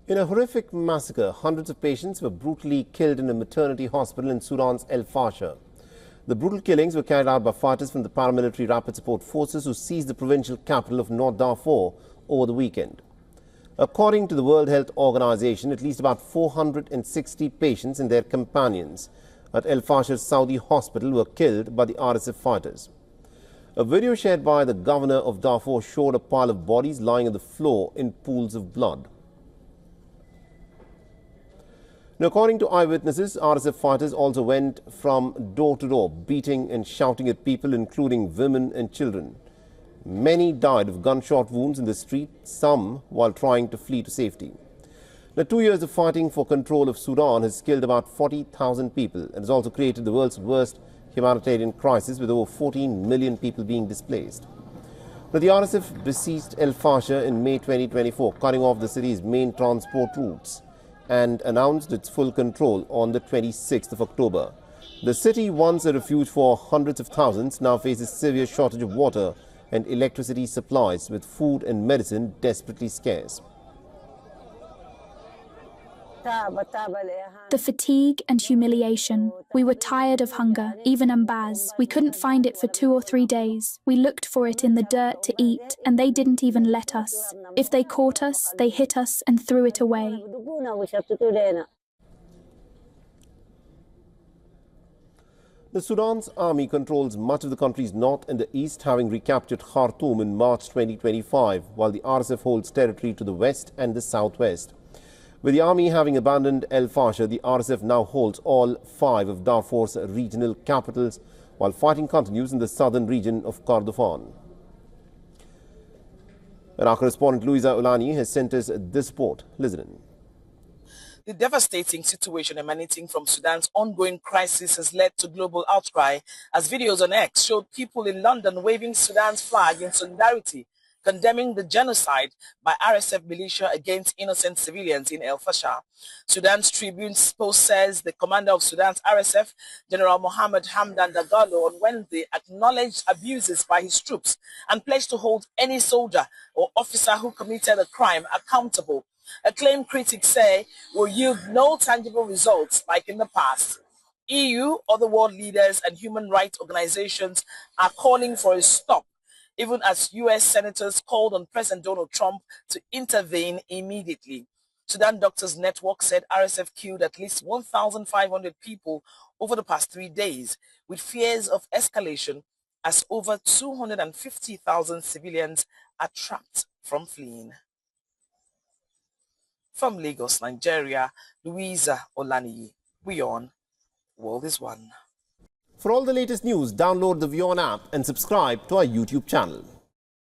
In a horrific massacre, hundreds of patients were brutally killed in a maternity hospital in Sudan's El Fasher. The brutal killings were carried out by fighters from the paramilitary rapid support forces who seized the provincial capital of North Darfur over the weekend. According to the World Health Organization, at least about 460 patients and their companions at El Fasher's Saudi hospital were killed by the RSF fighters. A video shared by the governor of Darfur showed a pile of bodies lying on the floor in pools of blood. Now, according to eyewitnesses, RSF fighters also went from door to door, beating and shouting at people, including women and children. Many died of gunshot wounds in the street, some while trying to flee to safety. Now, 2 years of fighting for control of Sudan has killed about 40,000 people and has also created the world's worst humanitarian crisis, with over 14 million people being displaced. Now, the RSF besieged El Fasher in May 2024, cutting off the city's main transport routes, and announced its full control on the 26th of October. The city, once a refuge for hundreds of thousands, now faces severe shortage of water and electricity supplies, with food and medicine desperately scarce. The fatigue and humiliation. We were tired of hunger, even Mbaz. We couldn't find it for 2 or 3 days. We looked for it in the dirt to eat, and they didn't even let us. If they caught us, they hit us and threw it away. The Sudan's army controls much of the country's north and the east, having recaptured Khartoum in March 2025, while the RSF holds territory to the west and the southwest. With the army having abandoned El Fasher, the RSF now holds all 5 of Darfur's regional capitals, while fighting continues in the southern region of Kordofan. And our correspondent Louisa Olani has sent us this report. Listen in. The devastating situation emanating from Sudan's ongoing crisis has led to global outcry, as videos on X showed people in London waving Sudan's flag in solidarity, condemning the genocide by RSF militia against innocent civilians in El Fasher. Sudan's Tribune's post says the commander of Sudan's RSF, General Mohammed Hamdan Dagalo, on Wednesday acknowledged abuses by his troops and pledged to hold any soldier or officer who committed a crime accountable. Acclaimed critics say will yield no tangible results like in the past. EU, other world leaders and human rights organizations are calling for a stop, even as U.S. senators called on President Donald Trump to intervene immediately. Sudan Doctors Network said RSF killed at least 1,500 people over the past 3 days, with fears of escalation as over 250,000 civilians are trapped from fleeing. From Lagos, Nigeria, Louisa Olani, WION, World is One. For all the latest news, download the WION app and subscribe to our YouTube channel.